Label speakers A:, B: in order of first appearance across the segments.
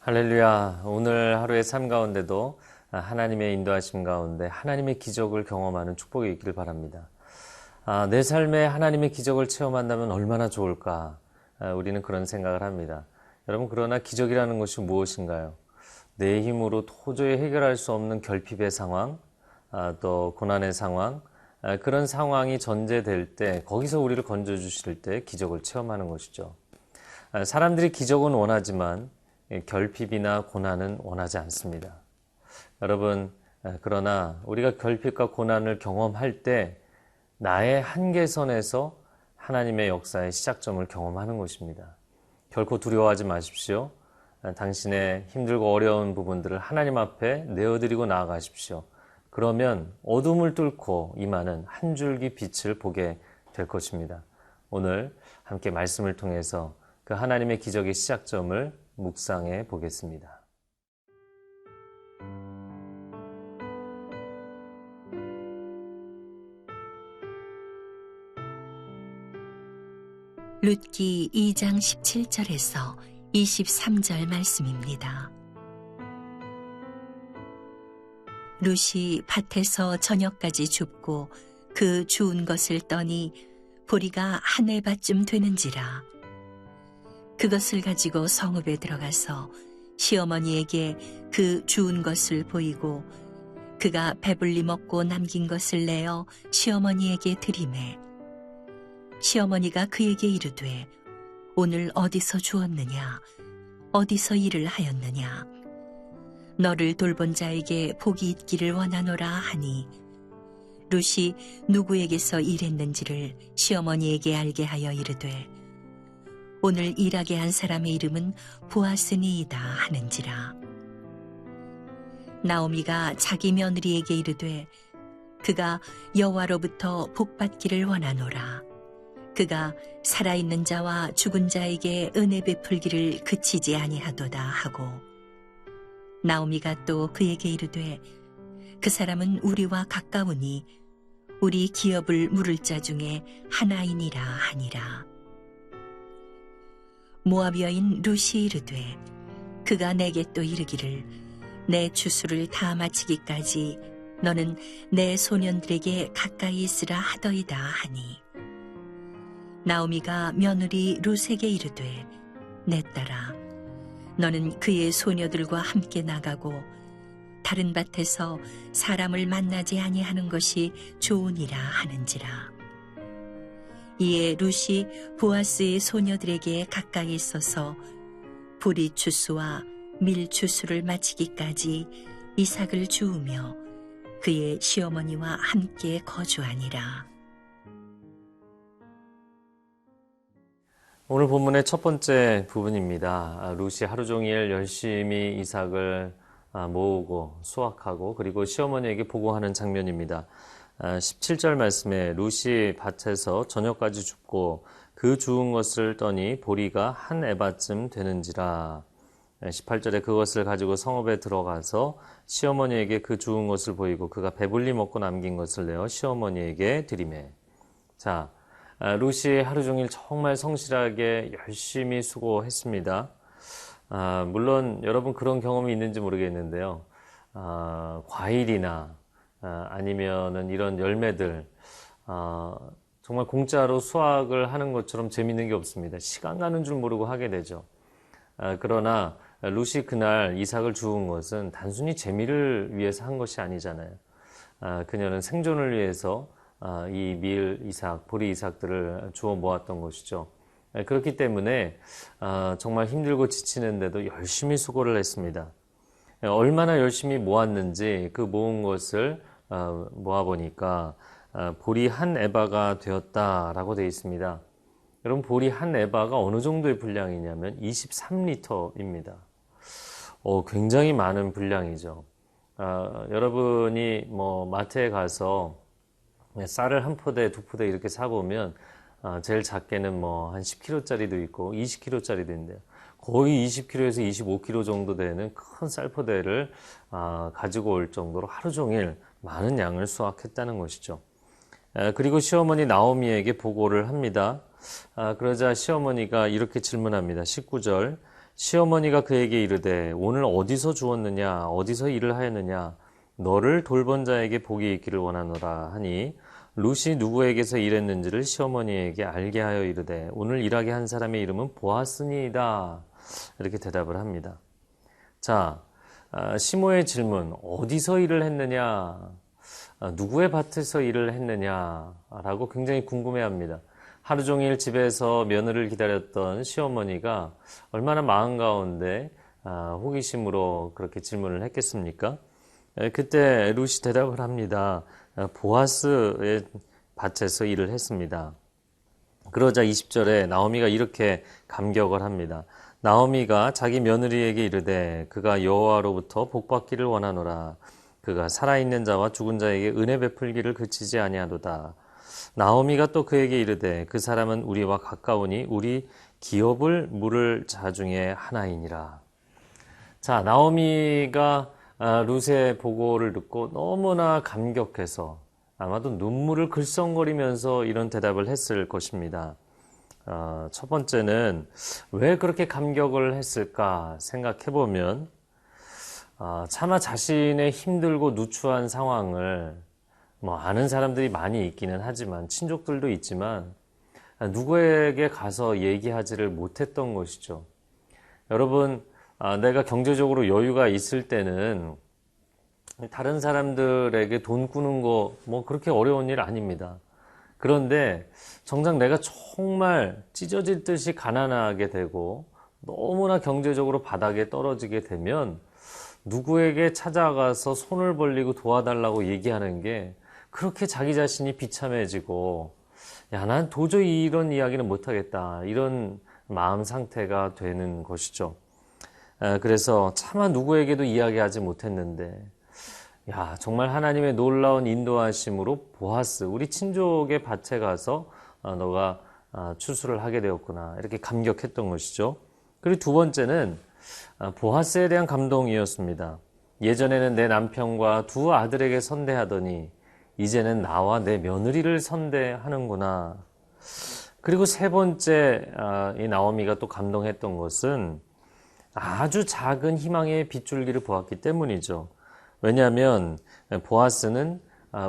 A: 할렐루야. 오늘 하루의 삶 가운데도 하나님의 인도하심 가운데 하나님의 기적을 경험하는 축복이 있기를 바랍니다. 내 삶에 하나님의 기적을 체험한다면 얼마나 좋을까? 우리는 그런 생각을 합니다. 여러분, 그러나 기적이라는 것이 무엇인가요? 내 힘으로 도저히 해결할 수 없는 결핍의 상황, 또 고난의 상황, 그런 상황이 전제될 때 거기서 우리를 건져주실 때 기적을 체험하는 것이죠. 사람들이 기적은 원하지만 결핍이나 고난은 원하지 않습니다. 여러분, 그러나 우리가 결핍과 고난을 경험할 때 나의 한계선에서 하나님의 역사의 시작점을 경험하는 것입니다. 결코 두려워하지 마십시오. 당신의 힘들고 어려운 부분들을 하나님 앞에 내어드리고 나아가십시오. 그러면 어둠을 뚫고 임하는 한 줄기 빛을 보게 될 것입니다. 오늘 함께 말씀을 통해서 그 하나님의 기적의 시작점을 묵상해 보겠습니다.
B: 룻기 2장 17절에서 23절 말씀입니다. 룻이 밭에서 저녁까지 줍고 그 주운 것을 떠니 보리가 한 에바쯤 되는지라. 그것을 가지고 성읍에 들어가서 시어머니에게 그 주운 것을 보이고 그가 배불리 먹고 남긴 것을 내어 시어머니에게 드리매 시어머니가 그에게 이르되 오늘 어디서 주었느냐 어디서 일을 하였느냐 너를 돌본 자에게 복이 있기를 원하노라 하니 룻이 누구에게서 일했는지를 시어머니에게 알게 하여 이르되 오늘 일하게 한 사람의 이름은 보아스니이다 하는지라. 나오미가 자기 며느리에게 이르되 그가 여호와로부터 복받기를 원하노라. 그가 살아있는 자와 죽은 자에게 은혜 베풀기를 그치지 아니하도다 하고 나오미가 또 그에게 이르되 그 사람은 우리와 가까우니 우리 기업을 물을 자 중에 하나이니라 하니라. 모압 여인 룻이 이르되 그가 내게 또 이르기를 내 추수를 다 마치기까지 너는 내 소년들에게 가까이 있으라 하더이다 하니 나오미가 며느리 룻에게 이르되 내 딸아 너는 그의 소녀들과 함께 나가고 다른 밭에서 사람을 만나지 아니하는 것이 좋으니라 하는지라. 이에 룻이 보아스의 소녀들에게 가까이 있어서 보리 추수와 밀 추수를 마치기까지 이삭을 주우며 그의 시어머니와 함께 거주하니라.
A: 오늘 본문의 첫 번째 부분입니다. 룻이 하루 종일 열심히 이삭을 모으고 수확하고 그리고 시어머니에게 보고하는 장면입니다. 17절 말씀에 룻이 밭에서 저녁까지 줍고 그 주운 것을 떠니 보리가 한 에바쯤 되는지라. 18절에 그것을 가지고 성읍에 들어가서 시어머니에게 그 주운 것을 보이고 그가 배불리 먹고 남긴 것을 내어 시어머니에게 드리매. 자, 룻이 하루 종일 정말 성실하게 열심히 수고했습니다. 물론 여러분 그런 경험이 있는지 모르겠는데요. 과일이나 아니면은 이런 열매들 정말 공짜로 수확을 하는 것처럼 재밌는 게 없습니다. 시간 가는 줄 모르고 하게 되죠. 그러나 룻이 그날 이삭을 주운 것은 단순히 재미를 위해서 한 것이 아니잖아요. 그녀는 생존을 위해서 이 밀 이삭, 보리 이삭들을 주워 모았던 것이죠. 그렇기 때문에 정말 힘들고 지치는데도 열심히 수고를 했습니다. 얼마나 열심히 모았는지 그 모은 것을 모아보니까 보리 한 에바가 되었다라고 되어 있습니다. 여러분, 보리 한 에바가 어느 정도의 분량이냐면 23리터입니다. 굉장히 많은 분량이죠. 여러분이 마트에 가서 쌀을 한 포대, 두 포대 이렇게 사보면 제일 작게는 한 10kg짜리도 있고 20kg짜리도 있는데요. 거의 20kg에서 25kg 정도 되는 큰 쌀포대를 가지고 올 정도로 하루 종일 많은 양을 수확했다는 것이죠. 그리고 시어머니 나오미에게 보고를 합니다. 그러자 시어머니가 이렇게 질문합니다. 19절 시어머니가 그에게 이르되 오늘 어디서 주었느냐 어디서 일을 하였느냐 너를 돌본 자에게 복이 있기를 원하노라 하니 룻이 누구에게서 일했는지를 시어머니에게 알게 하여 이르되 오늘 일하게 한 사람의 이름은 보아스니이다. 이렇게 대답을 합니다. 자, 시모의 질문, 어디서 일을 했느냐, 누구의 밭에서 일을 했느냐라고 굉장히 궁금해합니다. 하루 종일 집에서 며느리를 기다렸던 시어머니가 얼마나 마음 가운데 호기심으로 그렇게 질문을 했겠습니까? 그때 룻이 대답을 합니다. 보아스의 밭에서 일을 했습니다. 그러자 20절에 나오미가 이렇게 감격을 합니다. 나오미가 자기 며느리에게 이르되 그가 여호와로부터 복받기를 원하노라. 그가 살아있는 자와 죽은 자에게 은혜 베풀기를 그치지 아니하도다. 나오미가 또 그에게 이르되 그 사람은 우리와 가까우니 우리 기업을 물을 자 중에 하나이니라. 자, 나오미가 룻의 보고를 듣고 너무나 감격해서 아마도 눈물을 글썽거리면서 이런 대답을 했을 것입니다. 첫 번째는 왜 그렇게 감격을 했을까 생각해보면 차마 자신의 힘들고 누추한 상황을 아는 사람들이 많이 있기는 하지만 친족들도 있지만 누구에게 가서 얘기하지를 못했던 것이죠. 여러분, 내가 경제적으로 여유가 있을 때는 다른 사람들에게 돈 꾸는 거 그렇게 어려운 일 아닙니다. 그런데 정작 내가 정말 찢어질 듯이 가난하게 되고 너무나 경제적으로 바닥에 떨어지게 되면 누구에게 찾아가서 손을 벌리고 도와달라고 얘기하는 게 그렇게 자기 자신이 비참해지고 야, 난 도저히 이런 이야기는 못하겠다. 이런 마음 상태가 되는 것이죠. 그래서 차마 누구에게도 이야기하지 못했는데 야, 정말 하나님의 놀라운 인도하심으로 보아스, 우리 친족의 밭에 가서 너가 추수를 하게 되었구나. 이렇게 감격했던 것이죠. 그리고 두 번째는 보아스에 대한 감동이었습니다. 예전에는 내 남편과 두 아들에게 선대하더니 이제는 나와 내 며느리를 선대하는구나. 그리고 세 번째 이 나오미가 또 감동했던 것은 아주 작은 희망의 빗줄기를 보았기 때문이죠. 왜냐하면 보아스는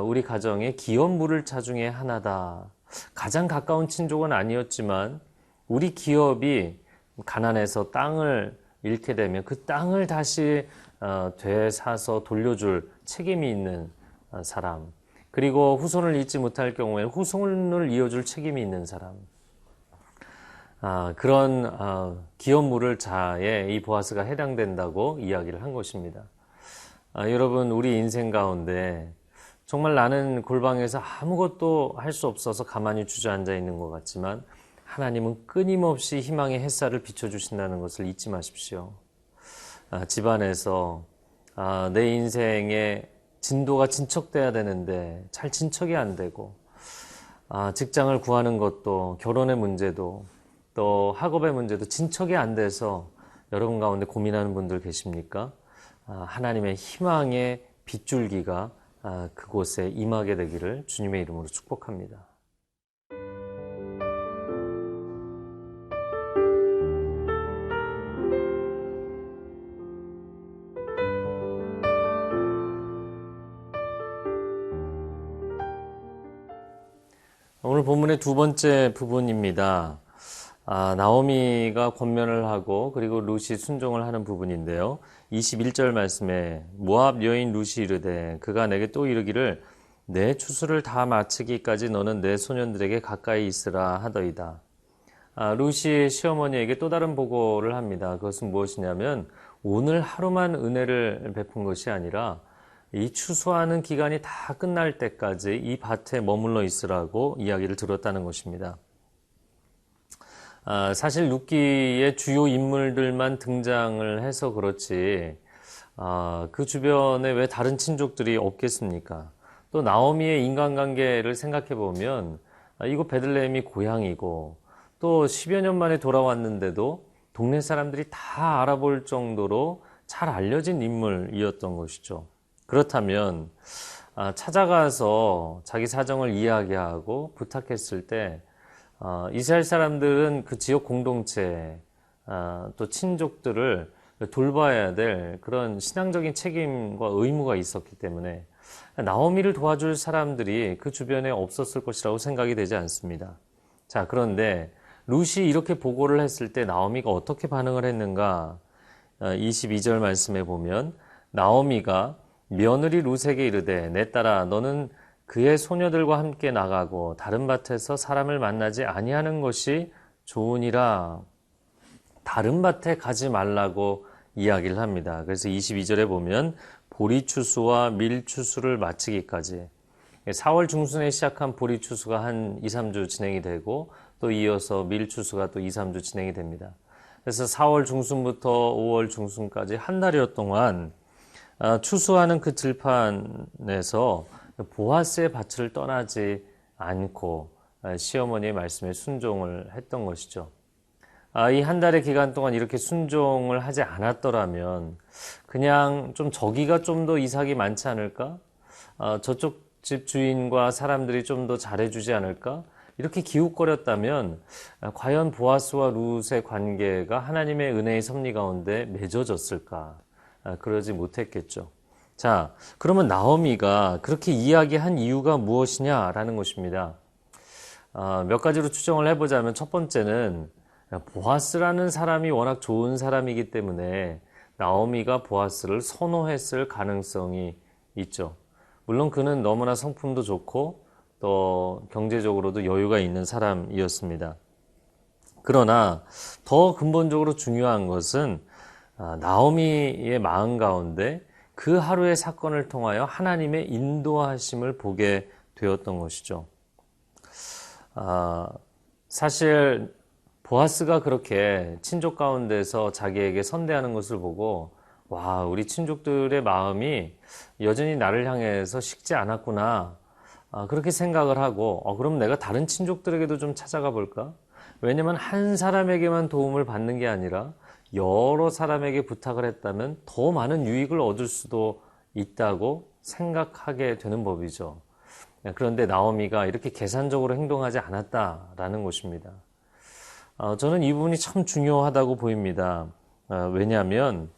A: 우리 가정의 기업 물을 차 중에 하나다. 가장 가까운 친족은 아니었지만 우리 기업이 가난해서 땅을 잃게 되면 그 땅을 다시 되사서 돌려줄 책임이 있는 사람, 그리고 후손을 잊지 못할 경우에 후손을 이어줄 책임이 있는 사람, 그런 기업 물을 자에 이 보아스가 해당된다고 이야기를 한 것입니다. 여러분, 우리 인생 가운데 정말 나는 골방에서 아무것도 할 수 없어서 가만히 주저앉아 있는 것 같지만 하나님은 끊임없이 희망의 햇살을 비춰주신다는 것을 잊지 마십시오. 집안에서 내 인생의 진도가 진척돼야 되는데 잘 진척이 안 되고 직장을 구하는 것도 결혼의 문제도 또 학업의 문제도 진척이 안 돼서 여러분 가운데 고민하는 분들 계십니까? 하나님의 희망의 빗줄기가 그곳에 임하게 되기를 주님의 이름으로 축복합니다. 오늘 본문의 두 번째 부분입니다. 나오미가 권면을 하고 그리고 룻이 순종을 하는 부분인데요. 21절 말씀에 모압 여인 룻이 이르되 그가 내게 또 이르기를 내 추수를 다 마치기까지 너는 내 소년들에게 가까이 있으라 하더이다. 룻이 시어머니에게 또 다른 보고를 합니다. 그것은 무엇이냐면 오늘 하루만 은혜를 베푼 것이 아니라 이 추수하는 기간이 다 끝날 때까지 이 밭에 머물러 있으라고 이야기를 들었다는 것입니다. 사실 룻기의 주요 인물들만 등장을 해서 그렇지 그 주변에 왜 다른 친족들이 없겠습니까? 또 나오미의 인간관계를 생각해 보면 이곳 베들레헴이 고향이고 또 10여 년 만에 돌아왔는데도 동네 사람들이 다 알아볼 정도로 잘 알려진 인물이었던 것이죠. 그렇다면 찾아가서 자기 사정을 이야기하고 부탁했을 때 이스라엘 사람들은 그 지역 공동체 또 친족들을 돌봐야 될 그런 신앙적인 책임과 의무가 있었기 때문에 나오미를 도와줄 사람들이 그 주변에 없었을 것이라고 생각이 되지 않습니다. 자, 그런데 룻이 이렇게 보고를 했을 때 나오미가 어떻게 반응을 했는가? 22절 말씀에 보면 나오미가 며느리 룻에게 이르되 내 딸아 너는 그의 소녀들과 함께 나가고 다른 밭에서 사람을 만나지 아니하는 것이 좋으니라. 다른 밭에 가지 말라고 이야기를 합니다. 그래서 22절에 보면 보리추수와 밀추수를 마치기까지 4월 중순에 시작한 보리추수가 한 2, 3주 진행이 되고 또 이어서 밀추수가 또 2, 3주 진행이 됩니다. 그래서 4월 중순부터 5월 중순까지 한 달여 동안 추수하는 그 들판에서 보아스의 밭을 떠나지 않고 시어머니의 말씀에 순종을 했던 것이죠. 이 한 달의 기간 동안 이렇게 순종을 하지 않았더라면 그냥 좀 저기가 좀 더 이삭이 많지 않을까? 저쪽 집 주인과 사람들이 좀 더 잘해주지 않을까? 이렇게 기웃거렸다면 과연 보아스와 룻의 관계가 하나님의 은혜의 섭리 가운데 맺어졌을까? 그러지 못했겠죠. 자, 그러면 나오미가 그렇게 이야기한 이유가 무엇이냐라는 것입니다. 몇 가지로 추정을 해보자면 첫 번째는 보아스라는 사람이 워낙 좋은 사람이기 때문에 나오미가 보아스를 선호했을 가능성이 있죠. 물론 그는 너무나 성품도 좋고 또 경제적으로도 여유가 있는 사람이었습니다. 그러나 더 근본적으로 중요한 것은 나오미의 마음 가운데 그 하루의 사건을 통하여 하나님의 인도하심을 보게 되었던 것이죠. 사실 보아스가 그렇게 친족 가운데서 자기에게 선대하는 것을 보고 와, 우리 친족들의 마음이 여전히 나를 향해서 식지 않았구나. 그렇게 생각을 하고 그럼 내가 다른 친족들에게도 좀 찾아가 볼까? 왜냐면 한 사람에게만 도움을 받는 게 아니라 여러 사람에게 부탁을 했다면 더 많은 유익을 얻을 수도 있다고 생각하게 되는 법이죠. 그런데 나오미가 이렇게 계산적으로 행동하지 않았다라는 것입니다. 저는 이 부분이 참 중요하다고 보입니다. 왜냐하면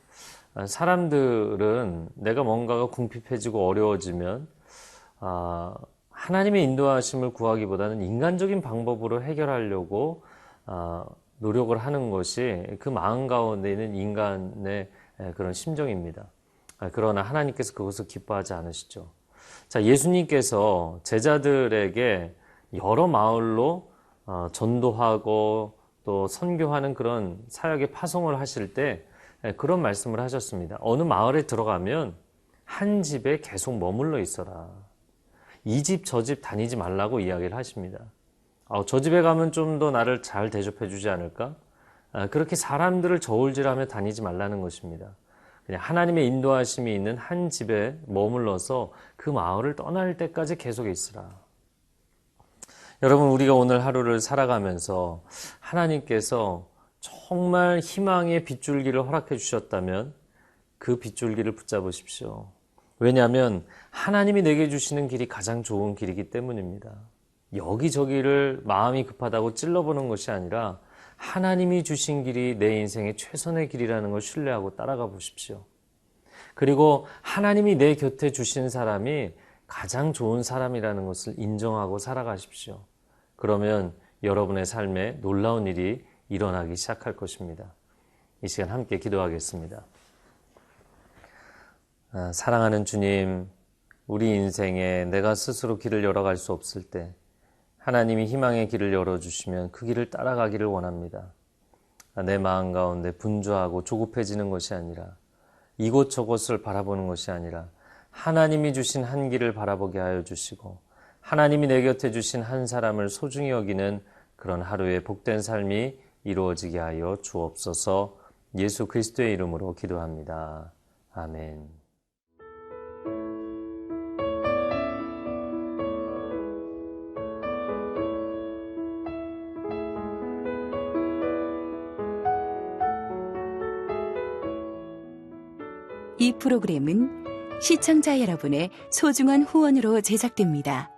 A: 사람들은 내가 뭔가가 궁핍해지고 어려워지면 하나님의 인도하심을 구하기보다는 인간적인 방법으로 해결하려고 노력을 하는 것이 그 마음 가운데 있는 인간의 그런 심정입니다. 그러나 하나님께서 그것을 기뻐하지 않으시죠. 자, 예수님께서 제자들에게 여러 마을로 전도하고 또 선교하는 그런 사역의 파송을 하실 때 그런 말씀을 하셨습니다. 어느 마을에 들어가면 한 집에 계속 머물러 있어라. 이 집 저 집 다니지 말라고 이야기를 하십니다. 저 집에 가면 좀 더 나를 잘 대접해 주지 않을까? 그렇게 사람들을 저울질하며 다니지 말라는 것입니다. 그냥 하나님의 인도하심이 있는 한 집에 머물러서 그 마을을 떠날 때까지 계속 있으라. 여러분, 우리가 오늘 하루를 살아가면서 하나님께서 정말 희망의 빗줄기를 허락해 주셨다면 그 빗줄기를 붙잡으십시오. 왜냐하면 하나님이 내게 주시는 길이 가장 좋은 길이기 때문입니다. 여기저기를 마음이 급하다고 찔러보는 것이 아니라 하나님이 주신 길이 내 인생의 최선의 길이라는 걸 신뢰하고 따라가 보십시오. 그리고 하나님이 내 곁에 주신 사람이 가장 좋은 사람이라는 것을 인정하고 살아가십시오. 그러면 여러분의 삶에 놀라운 일이 일어나기 시작할 것입니다. 이 시간 함께 기도하겠습니다. 사랑하는 주님, 우리 인생에 내가 스스로 길을 열어갈 수 없을 때 하나님이 희망의 길을 열어주시면 그 길을 따라가기를 원합니다. 내 마음 가운데 분주하고 조급해지는 것이 아니라 이곳저곳을 바라보는 것이 아니라 하나님이 주신 한 길을 바라보게 하여 주시고 하나님이 내 곁에 주신 한 사람을 소중히 여기는 그런 하루의 복된 삶이 이루어지게 하여 주옵소서. 예수 그리스도의 이름으로 기도합니다. 아멘.
C: 이 프로그램은 시청자 여러분의 소중한 후원으로 제작됩니다.